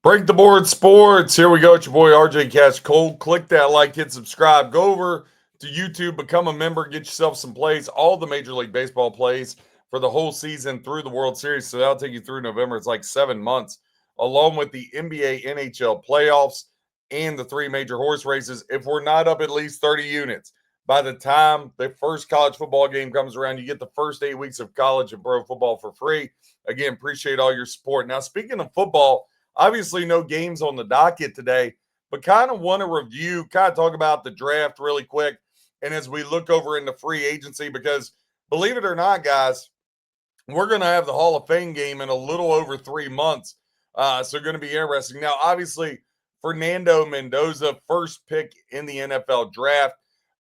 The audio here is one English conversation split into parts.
Break the board sports. Here we go. It's your boy RJ Cash Cole. Click that like, hit subscribe. Go over to YouTube, become a member, get yourself some plays, all the Major League Baseball plays for the whole season through the World Series. So that'll take you through November. It's like 7 months, along with the NBA, NHL playoffs, and the three major horse races. If we're not up at least 30 units, by the time the first college football game comes around, you get the first 8 weeks of college and pro football for free. Again, appreciate all your support. Now, speaking of football, obviously, no games on the docket today, but kind of want to review, kind of talk about the draft really quick. And as we look over into free agency, because believe it or not, guys, we're going to have the Hall of Fame game in a little over 3 months. So going to be interesting. Now, obviously, Fernando Mendoza, first pick in the NFL draft.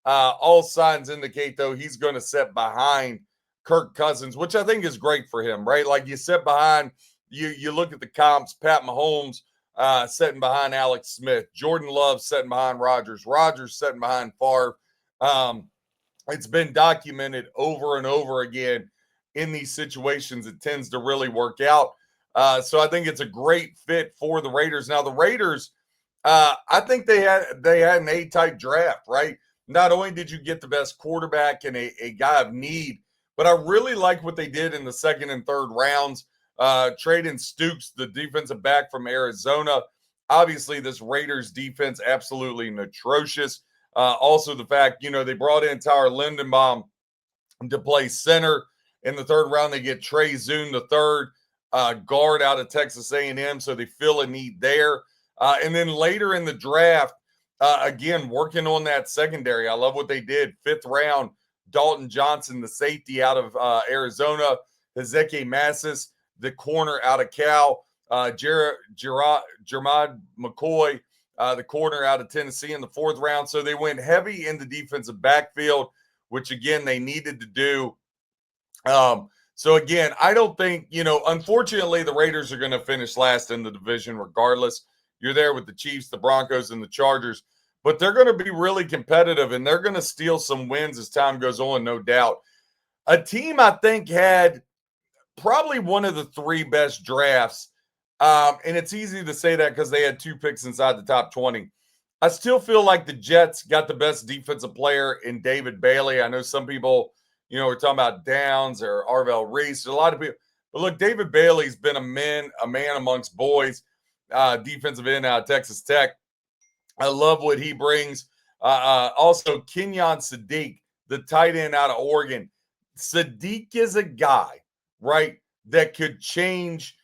All signs indicate, though, he's going to sit behind Kirk Cousins, which I think is great for him, right? Like you sit behind you look at the comps, Pat Mahomes sitting behind Alex Smith, Jordan Love sitting behind Rodgers sitting behind Favre. It's been documented over and over again in these situations. It tends to really work out. So I think it's a great fit for the Raiders. Now the Raiders, I think they had an A-type draft, right? Not only did you get the best quarterback and a guy of need, but I really like what they did in the second and third rounds. Trading Stoops, the defensive back from Arizona. Obviously, this Raiders defense absolutely atrocious. Also, the fact, they brought in Tyler Lindenbaum to play center. In the third round, they get Trey Zune, the third guard out of Texas A&M, so they fill a need there. And then later in the draft, again, working on that secondary. I love what they did. Fifth round, Dalton Johnson, the safety out of Arizona. Hezeki Massis, the corner out of Cal, Jermad McCoy, the corner out of Tennessee in the fourth round. So they went heavy in the defensive backfield, which, again, they needed to do. So, again, I don't think, unfortunately, the Raiders are going to finish last in the division regardless. You're there with the Chiefs, the Broncos, and the Chargers. But they're going to be really competitive, and they're going to steal some wins as time goes on, no doubt. A team I think had probably one of the three best drafts. And it's easy to say that because they had 2 picks inside the top 20. I still feel like the Jets got the best defensive player in David Bailey. I know some people, we're talking about Downs or Arvell Reese. A lot of people. But look, David Bailey's been a man amongst boys, defensive end out of Texas Tech. I love what he brings. Also, Kenyon Sadiq, the tight end out of Oregon. Sadiq is a guy, right, that could change.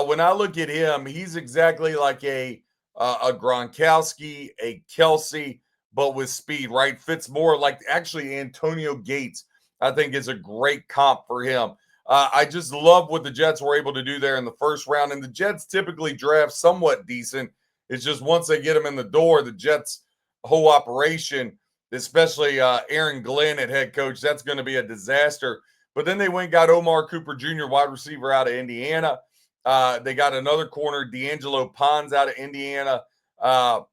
When I look at him, he's exactly like a Gronkowski, a Kelsey, but with speed, right? Fits more like actually Antonio Gates, I think, is a great comp for him. I just love what the Jets were able to do there in the first round. And the Jets typically draft somewhat decent. It's just once they get them in the door, the Jets' whole operation, especially Aaron Glenn at head coach, that's going to be a disaster. But then they went and got Omar Cooper Jr., wide receiver out of Indiana. They got another corner, D'Angelo Pons out of Indiana. I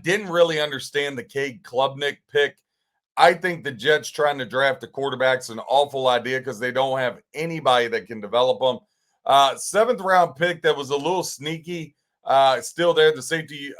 didn't really understand the Cade Klubnik pick. I think the Jets trying to draft a quarterback's an awful idea because they don't have anybody that can develop them. Seventh round pick that was a little sneaky. Still there, the safety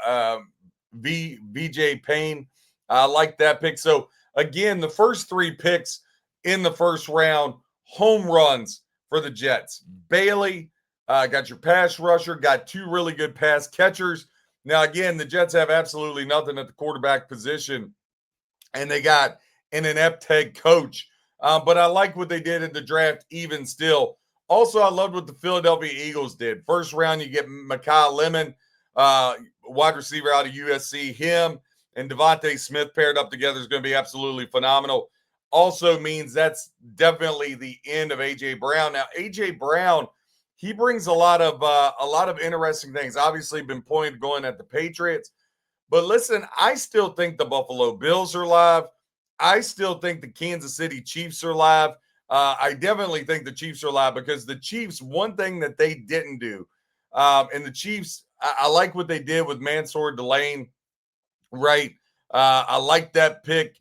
VJ Payne. I like that pick. So, again, the first 3 picks in the first round, home runs for the Jets. Bailey, got your pass rusher, got 2 really good pass catchers. Now, again, the Jets have absolutely nothing at the quarterback position, and they got an inept head coach. But I like what they did in the draft even still. Also, I loved what the Philadelphia Eagles did. First round, you get Mekhi Lemon, wide receiver out of USC. Him and Devontae Smith paired up together is going to be absolutely phenomenal. Also means that's definitely the end of A.J. Brown. Now, A.J. Brown, he brings a lot of interesting things. Obviously, been pointed going at the Patriots. But listen, I still think the Buffalo Bills are live. I still think the Kansas City Chiefs are live. I definitely think the Chiefs are live because the Chiefs, one thing that they didn't do, and the Chiefs, I like what they did with Mansour Delane, right? I like that pick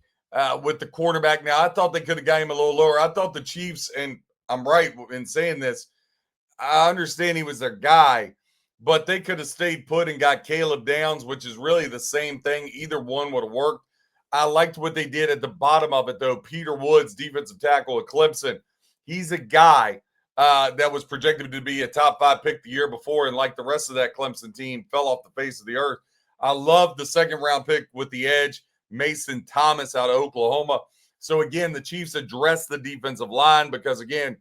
with the quarterback. Now, I thought they could have got him a little lower. I thought the Chiefs, and I'm right in saying this, I understand he was their guy, but they could have stayed put and got Caleb Downs, which is really the same thing. Either one would have worked. I liked what they did at the bottom of it, though. Peter Woods, defensive tackle at Clemson. He's a guy that was projected to be a top 5 pick the year before, and like the rest of that Clemson team, fell off the face of the earth. I love the second round pick with the edge, Mason Thomas out of Oklahoma. So again, the Chiefs addressed the defensive line because again,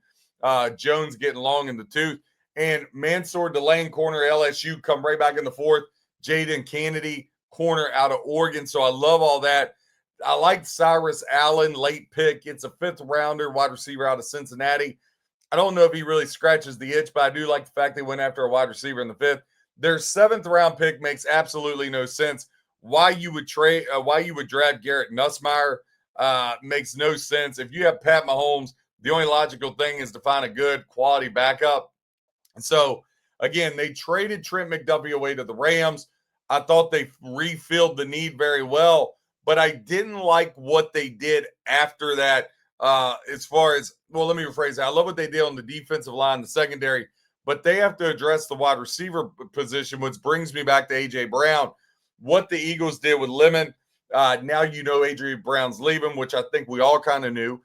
Jones getting long in the tooth, and Mansour Delane, corner LSU, come right back in the fourth. Jaden Kennedy, corner out of Oregon. So I love all that. I like Cyrus Allen, late pick. It's a 5th rounder, wide receiver out of Cincinnati. I don't know if he really scratches the itch, but I do like the fact they went after a wide receiver in the 5th. Their 7th round pick makes absolutely no sense. Why you would draft Garrett Nussmeier makes no sense. If you have Pat Mahomes, the only logical thing is to find a good quality backup. And so, again, they traded Trent McDuffie away to the Rams. I thought they refilled the need very well, but I didn't like what they did after that. As far as, well, let me rephrase that. I love what they did on the defensive line, the secondary, but they have to address the wide receiver position, which brings me back to A.J. Brown. What the Eagles did with Lemon, now you know A.J. Brown's leaving, which I think we all kind of knew.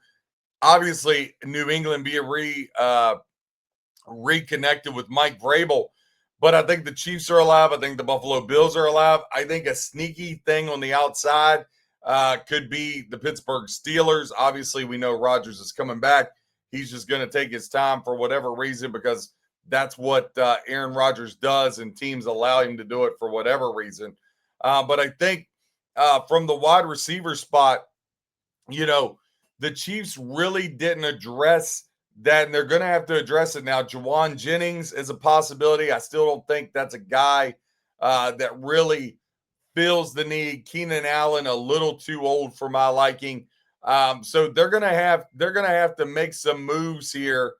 Obviously, New England being reconnected with Mike Vrabel, but I think the Chiefs are alive. I think the Buffalo Bills are alive. I think a sneaky thing on the outside could be the Pittsburgh Steelers. Obviously, we know Rodgers is coming back. He's just going to take his time for whatever reason because that's what Aaron Rodgers does, and teams allow him to do it for whatever reason. But I think from the wide receiver spot, the Chiefs really didn't address that, and they're going to have to address it now. Jawan Jennings is a possibility. I still don't think that's a guy that really fills the need. Keenan Allen, a little too old for my liking. So they're going to have to make some moves here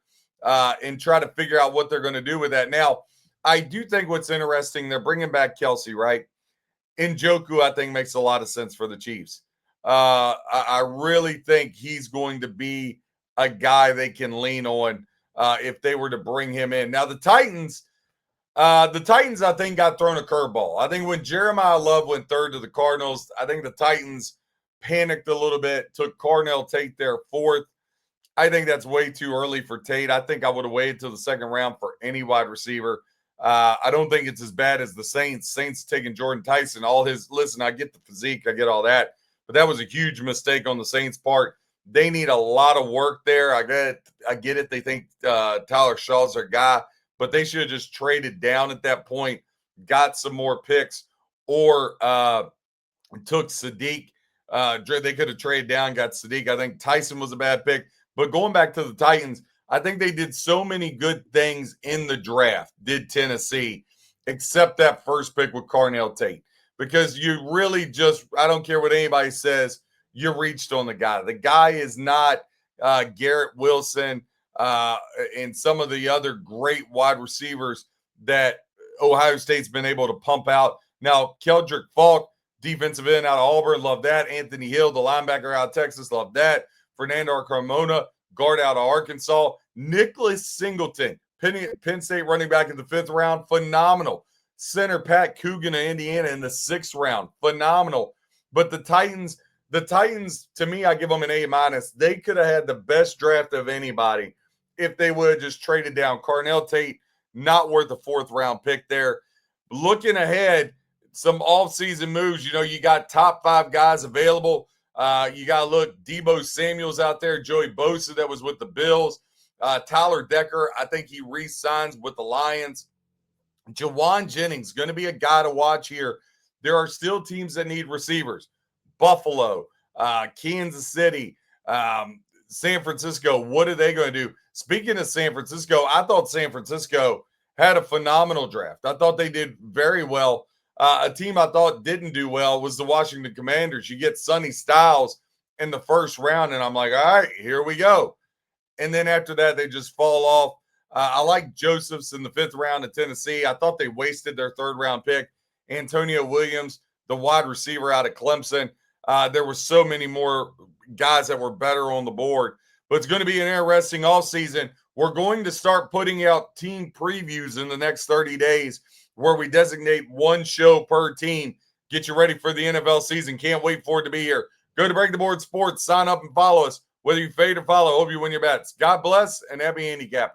and try to figure out what they're going to do with that. Now, I do think what's interesting, they're bringing back Kelsey, right? Njoku, I think, makes a lot of sense for the Chiefs. I really think he's going to be a guy they can lean on if they were to bring him in. Now, the Titans, I think, got thrown a curveball. I think when Jeremiah Love went 3rd to the Cardinals, I think the Titans panicked a little bit, took Carnell Tate there 4th. I think that's way too early for Tate. I think I would have waited till the 2nd round for any wide receiver. I don't think it's as bad as the Saints. Saints taking Jordan Tyson. Listen, I get the physique, I get all that, but that was a huge mistake on the Saints' part. They need a lot of work there. I get it. They think Tyler Shaw's their guy, but they should have just traded down at that point, got some more picks, or took Sadiq. They could have traded down, got Sadiq. I think Tyson was a bad pick. But going back to the Titans, I think they did so many good things in the draft, did Tennessee, except that first pick with Carnell Tate. Because you really just, I don't care what anybody says, you reached on the guy. The guy is not Garrett Wilson and some of the other great wide receivers that Ohio State's been able to pump out. Now, Keldrick Falk, defensive end out of Auburn, love that. Anthony Hill, the linebacker out of Texas, love that. Fernando Carmona, guard out of Arkansas. Nicholas Singleton, Penn State running back in the 5th round, phenomenal. Center Pat Coogan of Indiana in the 6th round, phenomenal. But the Titans, to me, I give them an A-. They could have had the best draft of anybody if they would have just traded down. Carnell Tate, not worth a 4th round pick there. Looking ahead, some off-season moves. You got top 5 guys available. You got to look, Debo Samuel's out there, Joey Bosa that was with the Bills, Tyler Decker, I think he re-signs with the Lions. Jawan Jennings, going to be a guy to watch here. There are still teams that need receivers. Buffalo, Kansas City, San Francisco. What are they going to do? Speaking of San Francisco, I thought San Francisco had a phenomenal draft. I thought they did very well. A team I thought didn't do well was the Washington Commanders. You get Sonny Styles in the 1st round, and I'm like, all right, here we go. And then after that, they just fall off. I like Josephs in the 5th round of Tennessee. I thought they wasted their 3rd round pick. Antonio Williams, the wide receiver out of Clemson. There were so many more guys that were better on the board. But it's going to be an interesting offseason. We're going to start putting out team previews in the next 30 days. where we designate one show per team. Get you ready for the NFL season. Can't wait for it to be here. Go to Break the Board Sports, sign up and follow us. Whether you fade or follow, hope you win your bets. God bless and happy handicapping.